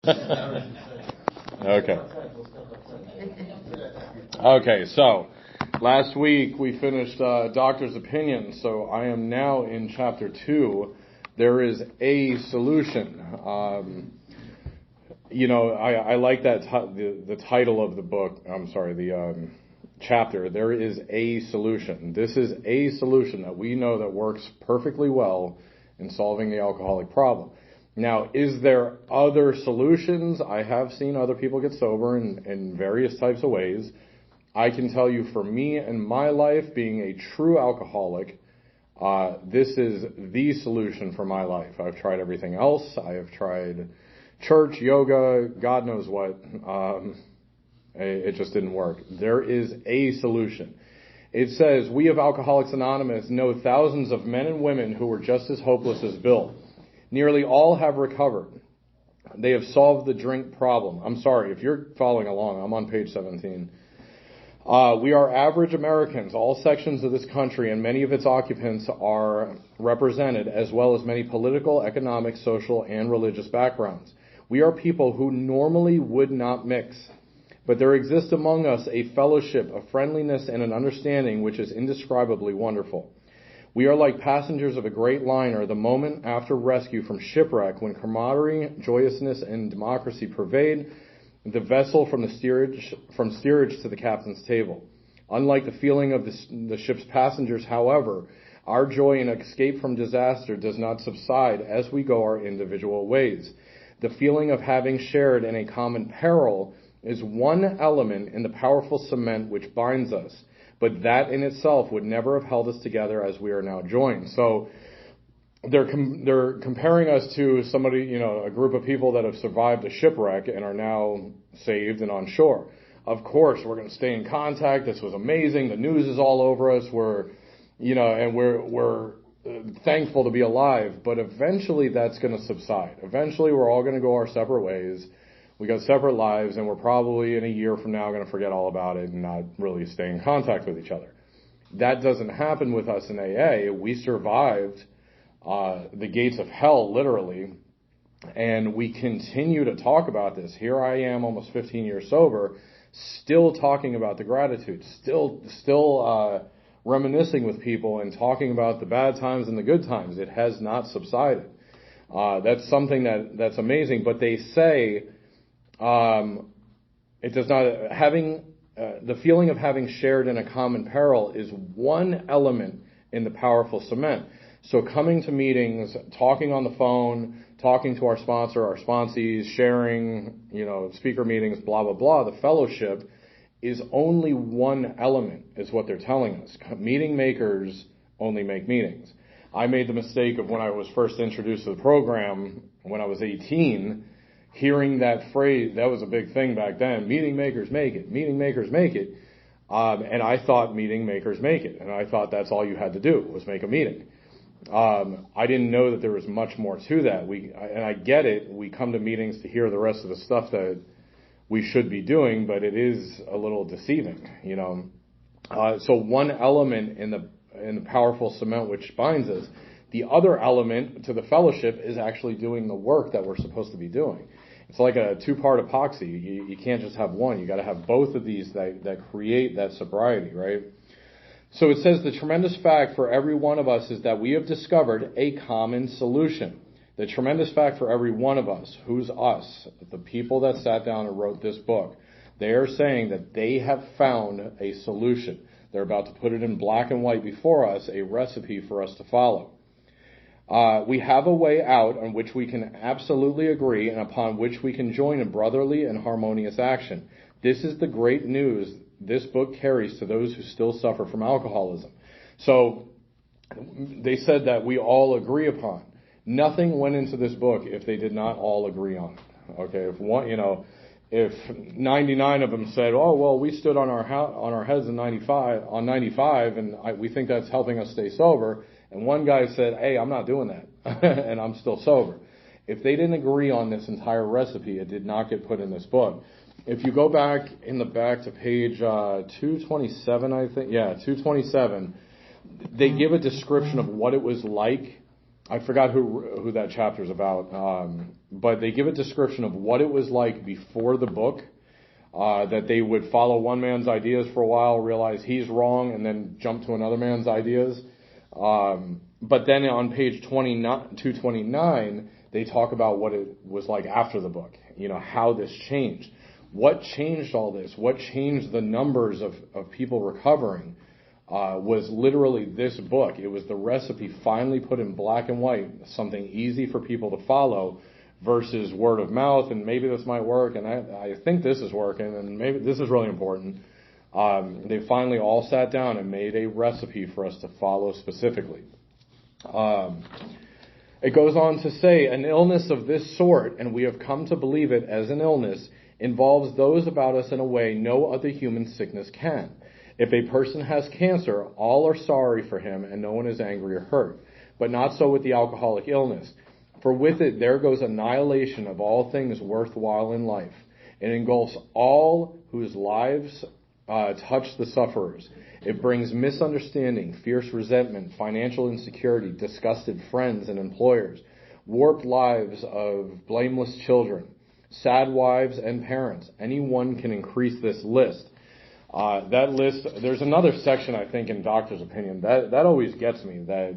Okay. Okay, so last week we finished Doctor's Opinion, so I am now in chapter 2. There is a solution. I like that the title of the book. I'm sorry, the chapter. There is a solution. This is a solution that we know that works perfectly well in solving the alcoholic problem. Now, is there other solutions? I have seen other people get sober in various types of ways. I can tell you for me in my life, being a true alcoholic, this is the solution for my life. I've tried everything else. I have tried church, yoga, God knows what. It just didn't work. There is a solution. It says, we of Alcoholics Anonymous know thousands of men and women who were just as hopeless as Bill. Nearly all have recovered. They have solved the drink problem. I'm sorry, if you're following along, I'm on page 17. We are average Americans. All sections of this country and many of its occupants are represented, as well as many political, economic, social, and religious backgrounds. We are people who normally would not mix. But there exists among us a fellowship, a friendliness, and an understanding which is indescribably wonderful. We are like passengers of a great liner the moment after rescue from shipwreck, when camaraderie, joyousness, and democracy pervade the vessel from steerage to the captain's table. Unlike the feeling of the ship's passengers, however, our joy in escape from disaster does not subside as we go our individual ways. The feeling of having shared in a common peril is one element in the powerful cement which binds us, but that in itself would never have held us together as we are now joined. So they're comparing us to somebody, a group of people that have survived a shipwreck and are now saved and on shore. Of course, we're going to stay in contact. This was amazing. The news is all over us. We're thankful to be alive, but eventually that's going to subside. Eventually we're all going to go our separate ways. We got separate lives, and we're probably in a year from now going to forget all about it and not really stay in contact with each other. That doesn't happen with us in AA. We survived the gates of hell, literally, and we continue to talk about this. Here I am, almost 15 years sober, still talking about the gratitude, still reminiscing with people and talking about the bad times and the good times. It has not subsided. That's something that's amazing. But they say it does not. The feeling of having shared in a common peril is one element in the powerful cement. So coming to meetings, talking on the phone, talking to our sponsor, our sponsees, sharing, speaker meetings, blah, blah, blah, the fellowship is only one element, is what they're telling us. Meeting makers only make meetings. I made the mistake of when I was first introduced to the program, when I was 18, hearing that phrase. That was a big thing back then. Meeting makers make it. Meeting makers make it. And I thought meeting makers make it. And I thought that's all you had to do was make a meeting. I didn't know that there was much more to that. And I get it. We come to meetings to hear the rest of the stuff that we should be doing, but it is a little deceiving, So one element in the powerful cement which binds us. The other element to the fellowship is actually doing the work that we're supposed to be doing. It's like a two-part epoxy. You can't just have one. You got to have both of these that create that sobriety, right? So it says the tremendous fact for every one of us is that we have discovered a common solution. The tremendous fact for every one of us, who's us, the people that sat down and wrote this book, they are saying that they have found a solution. They're about to put it in black and white before us, a recipe for us to follow. We have a way out on which we can absolutely agree and upon which we can join in brotherly and harmonious action. This is the great news this book carries to those who still suffer from alcoholism. So they said that we all agree upon. Nothing went into this book if they did not all agree on it. Okay, if 99 of them said, "Oh well, we stood on our heads in 95, and we think that's helping us stay sober," and one guy said, "Hey, I'm not doing that, and I'm still sober." If they didn't agree on this entire recipe, it did not get put in this book. If you go back to page 227, I think, 227, they give a description of what it was like. I forgot who that chapter is about. but they give a description of what it was like before the book, that they would follow one man's ideas for a while, realize he's wrong, and then jump to another man's ideas. But then on page 229, they talk about what it was like after the book, how this changed. What changed all this? What changed the numbers of people recovering was literally this book. It was the recipe finally put in black and white, something easy for people to follow versus word of mouth, and maybe this might work, and I think this is working, and maybe this is really important. They finally all sat down and made a recipe for us to follow specifically. It goes on to say, an illness of this sort, and we have come to believe it as an illness, involves those about us in a way no other human sickness can. If a person has cancer, all are sorry for him, and no one is angry or hurt. But not so with the alcoholic illness. For with it there goes annihilation of all things worthwhile in life. It engulfs all whose lives touch the sufferers. It brings misunderstanding, fierce resentment, financial insecurity, disgusted friends and employers, warped lives of blameless children, sad wives and parents. Anyone can increase this list. That list, there's another section, I think, in Doctor's Opinion. That always gets me, that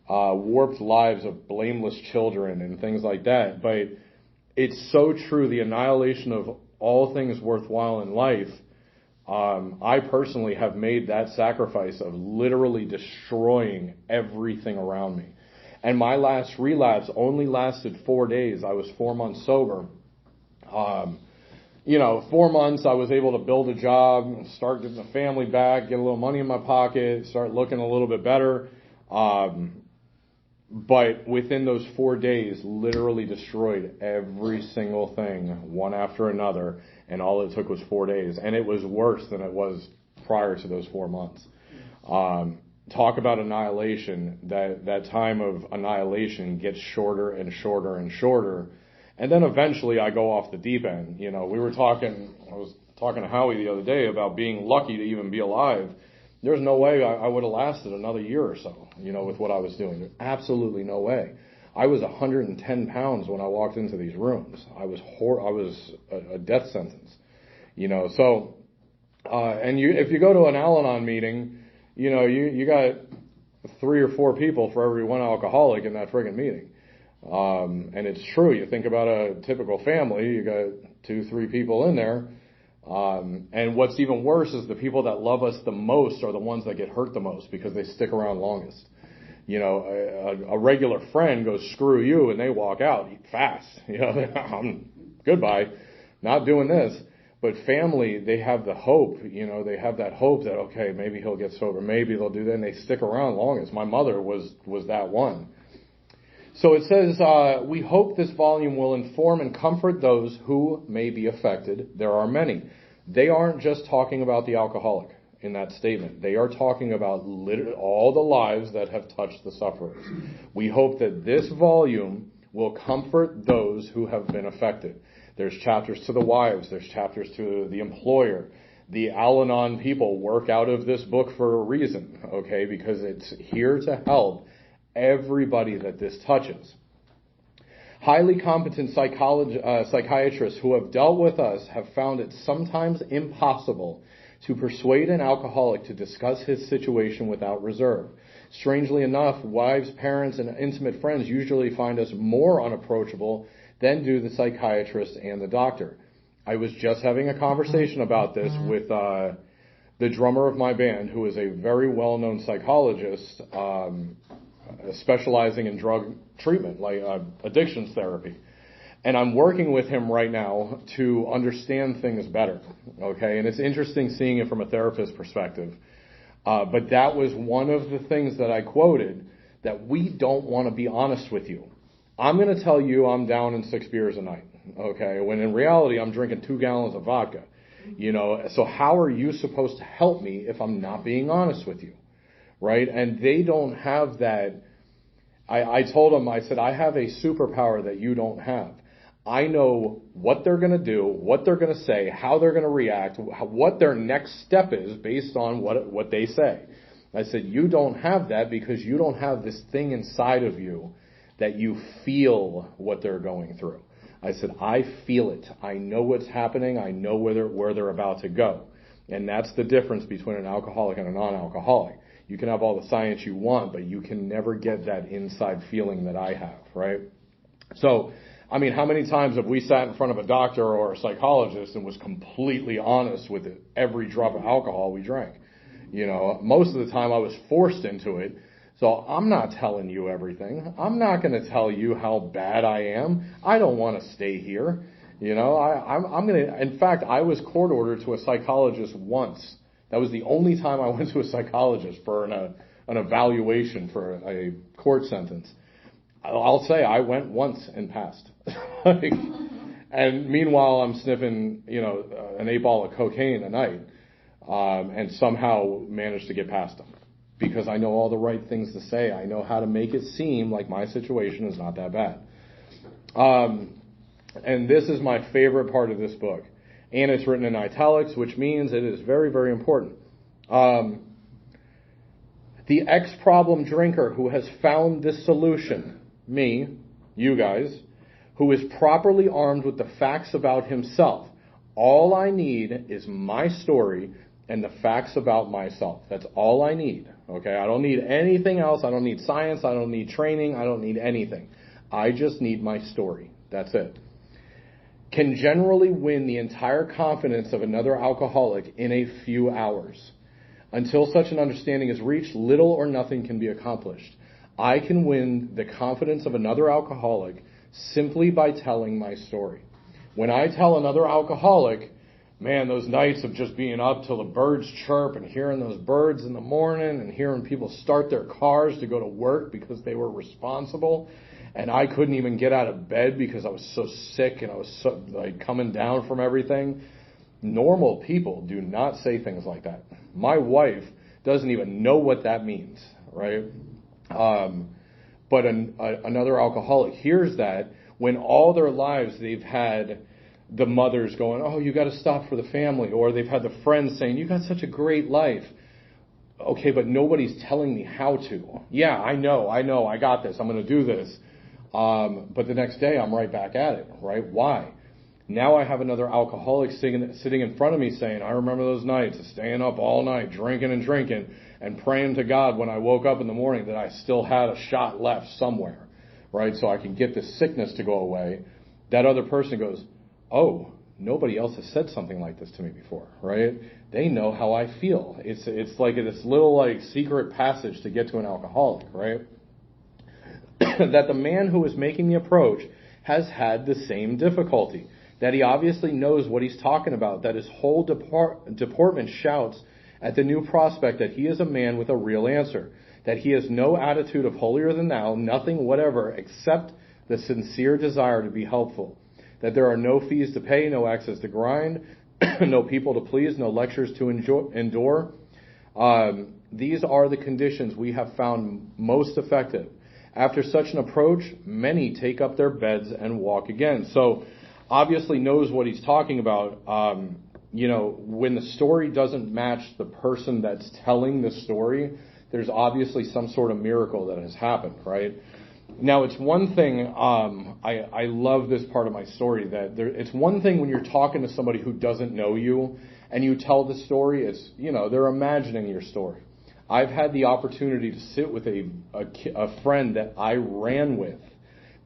warped lives of blameless children and things like that. But it's so true, the annihilation of all things worthwhile in life. I personally have made that sacrifice of literally destroying everything around me. And my last relapse only lasted 4 days. I was 4 months sober. 4 months I was able to build a job, start getting the family back, get a little money in my pocket, start looking a little bit better. But within those 4 days, literally destroyed every single thing, one after another, and all it took was 4 days. And it was worse than it was prior to those 4 months. Talk about annihilation. That time of annihilation gets shorter and shorter and shorter. And then eventually I go off the deep end. I was talking to Howie the other day about being lucky to even be alive. There's no way I would have lasted another year or so, with what I was doing. There's absolutely no way. I was 110 pounds when I walked into these rooms. I was a death sentence, So, if you go to an Al-Anon meeting, you got 3 or 4 people for every one alcoholic in that friggin' meeting. And it's true. You think about a typical family, you got 2, 3 people in there. And what's even worse is the people that love us the most are the ones that get hurt the most because they stick around longest. A regular friend goes, screw you, and they walk out fast. Goodbye, not doing this. But family, they have the hope, they have that hope that, okay, maybe he'll get sober, maybe they'll do that, and they stick around longest. My mother was that one. So it says, we hope this volume will inform and comfort those who may be affected. There are many. They aren't just talking about the alcoholic in that statement. They are talking about all the lives that have touched the sufferers. We hope that this volume will comfort those who have been affected. There's chapters to the wives. There's chapters to the employer. The Al-Anon people work out of this book for a reason, okay, because it's here to help everybody that this touches. Highly competent psychiatrists who have dealt with us have found it sometimes impossible to persuade an alcoholic to discuss his situation without reserve. Strangely enough, wives, parents, and intimate friends usually find us more unapproachable than do the psychiatrist and the doctor. I was just having a conversation about this with the drummer of my band, who is a very well-known psychologist, specializing in drug treatment, like addictions therapy. And I'm working with him right now to understand things better, okay? And it's interesting seeing it from a therapist perspective. But that was one of the things that I quoted, that we don't want to be honest with you. I'm going to tell you I'm down in 6 beers a night, okay? When in reality, I'm drinking 2 gallons of vodka, So how are you supposed to help me if I'm not being honest with you? Right? And they don't have that. I told them, I said, I have a superpower that you don't have. I know what they're going to do, what they're going to say, how they're going to react, what their next step is based on what they say. I said, you don't have that because you don't have this thing inside of you that you feel what they're going through. I said, I feel it. I know what's happening. I know where they're about to go. And that's the difference between an alcoholic and a non-alcoholic. You can have all the science you want, but you can never get that inside feeling that I have, right? So, I mean, how many times have we sat in front of a doctor or a psychologist and was completely honest with it, every drop of alcohol we drank? You know, most of the time I was forced into it. So I'm not telling you everything. I'm not going to tell you how bad I am. I don't want to stay here. You know, I'm going to, in fact, I was court ordered to a psychologist once. That was the only time I went to a psychologist for an evaluation for a court sentence. I'll say I went once and passed. And meanwhile, I'm sniffing, you know, an 8-ball of cocaine a night, and somehow managed to get past them. Because I know all the right things to say. I know how to make it seem like my situation is not that bad. And this is my favorite part of this book. And it's written in italics, which means it is very, very important. The ex-problem drinker who has found this solution, me, you guys, who is properly armed with the facts about himself. All I need is my story and the facts about myself. That's all I need. Okay? I don't need anything else. I don't need science. I don't need training. I don't need anything. I just need my story. That's it. Can generally win the entire confidence of another alcoholic in a few hours. Until such an understanding is reached, little or nothing can be accomplished. I can win the confidence of another alcoholic simply by telling my story. When I tell another alcoholic, man, those nights of just being up till the birds chirp and hearing those birds in the morning and hearing people start their cars to go to work because they were responsible, and I couldn't even get out of bed because I was so sick and I was so, like, coming down from everything. Normal people do not say things like that. My wife doesn't even know what that means, right? But another alcoholic hears that when all their lives they've had the mothers going, oh, you got to stop for the family, or they've had the friends saying, you got such a great life. Okay, but nobody's telling me how to. Yeah, I know, I got this, I'm going to do this. But the next day I'm right back at it, right? Why? Now I have another alcoholic sitting in front of me saying, I remember those nights of staying up all night, drinking and praying to God when I woke up in the morning that I still had a shot left somewhere, right? So I can get this sickness to go away. That other person goes, oh, nobody else has said something like this to me before, right? They know how I feel. It's like this little like secret passage to get to an alcoholic, right? That the man who is making the approach has had the same difficulty. That he obviously knows what he's talking about. That his whole deportment shouts at the new prospect that he is a man with a real answer. That he has no attitude of holier than thou, nothing whatever, except the sincere desire to be helpful. That there are no fees to pay, no axes to grind, no people to please, no lectures to endure. These are the conditions we have found most effective. After such an approach, many take up their beds and walk again. So, obviously knows what he's talking about. When the story doesn't match the person that's telling the story, there's obviously some sort of miracle that has happened, right? Now, it's one thing, I love this part of my story, that it's one thing when you're talking to somebody who doesn't know you and you tell the story, it's, they're imagining your story. I've had the opportunity to sit with a friend that I ran with,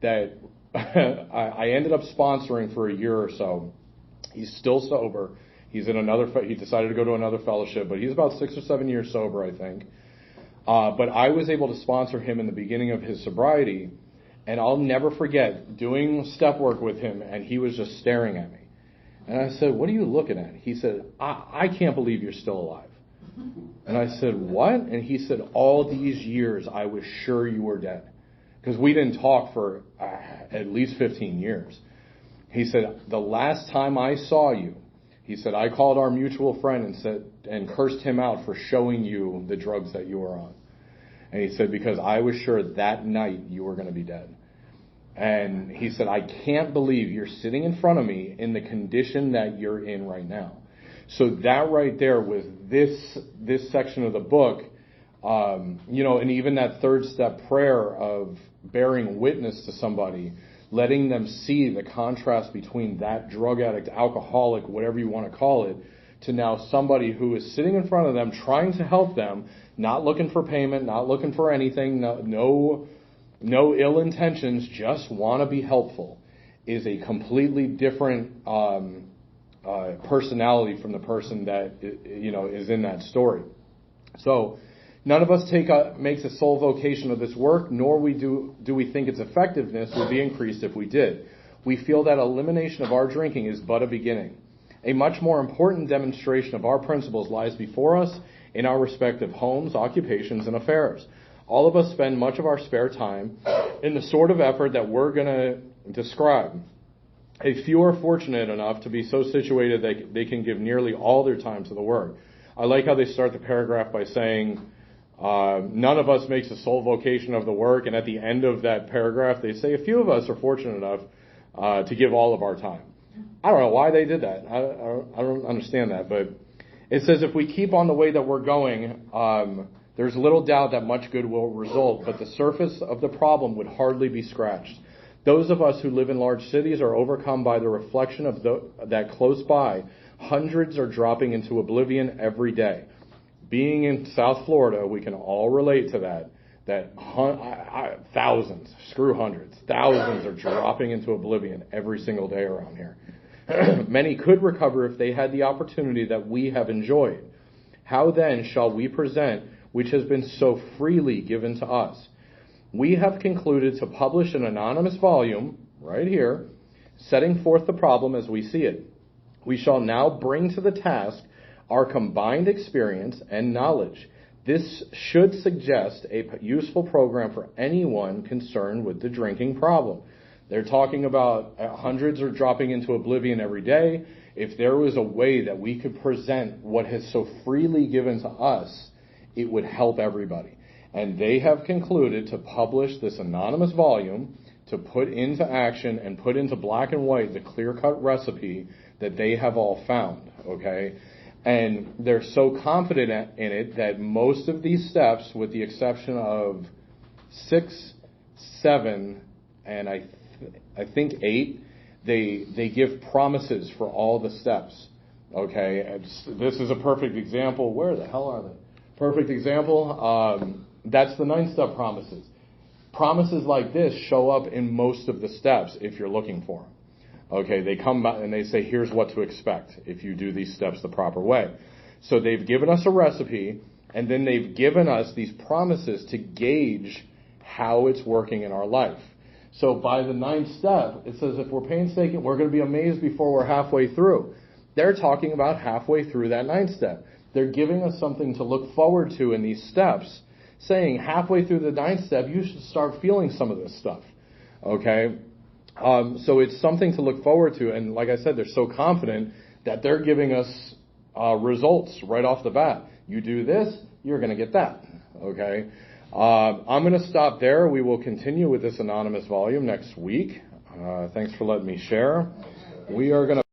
that I ended up sponsoring for a year or so. He's still sober. He decided to go to another fellowship, but he's about 6 or 7 years sober, I think. But I was able to sponsor him in the beginning of his sobriety, and I'll never forget doing step work with him, and he was just staring at me. And I said, what are you looking at? He said, I can't believe you're still alive. And I said, what? And he said, all these years I was sure you were dead. Because we didn't talk for at least 15 years. He said, the last time I saw you, he said, I called our mutual friend and cursed him out for showing you the drugs that you were on. And he said, because I was sure that night you were going to be dead. And he said, I can't believe you're sitting in front of me in the condition that you're in right now. So that right there with this section of the book, And even that third step prayer of bearing witness to somebody, letting them see the contrast between that drug addict, alcoholic, whatever you want to call it, to now somebody who is sitting in front of them, trying to help them, not looking for payment, not looking for anything, no ill intentions, just want to be helpful, is a completely different personality from the person that is in that story. So none of us makes a sole vocation of this work, nor do we think its effectiveness would be increased if we did. We feel that elimination of our drinking is but a beginning. A much more important demonstration of our principles lies before us in our respective homes, occupations, and affairs. All of us spend much of our spare time in the sort of effort that we're going to describe. A few are fortunate enough to be so situated that they can give nearly all their time to the work. I like how they start the paragraph by saying, none of us makes a sole vocation of the work, and at the end of that paragraph they say a few of us are fortunate enough to give all of our time. I don't know why they did that. I don't understand that, but it says if we keep on the way that we're going, there's little doubt that much good will result, but the surface of the problem would hardly be scratched. Those of us who live in large cities are overcome by the reflection of that close by, hundreds are dropping into oblivion every day. Being in South Florida, we can all relate to that thousands, screw hundreds, thousands are dropping into oblivion every single day around here. Many could recover if they had the opportunity that we have enjoyed. How then shall we present which has been so freely given to us? We have concluded to publish an anonymous volume, right here, setting forth the problem as we see it. We shall now bring to the task our combined experience and knowledge. This should suggest a useful program for anyone concerned with the drinking problem. They're talking about hundreds are dropping into oblivion every day. If there was a way that we could present what has so freely given to us, it would help everybody. And they have concluded to publish this anonymous volume to put into action and put into black and white the clear-cut recipe that they have all found, okay? And they're so confident in it that most of these steps, with the exception of 6, 7, and I think 8, they give promises for all the steps. Okay, this is a perfect example. Where the hell are they? Perfect example. That's the 9-step promises. Promises like this show up in most of the steps if you're looking for them. Okay, they come back and they say, here's what to expect if you do these steps the proper way. So they've given us a recipe, and then they've given us these promises to gauge how it's working in our life. So by the 9th step, it says if we're painstaking, we're going to be amazed before we're halfway through. They're talking about halfway through that 9th step. They're giving us something to look forward to in these steps, saying halfway through the 9th step, you should start feeling some of this stuff. Okay? So it's something to look forward to. And like I said, they're so confident that they're giving us results right off the bat. You do this, you're going to get that. Okay? I'm going to stop there. We will continue with this anonymous volume next week. Thanks for letting me share. We are going to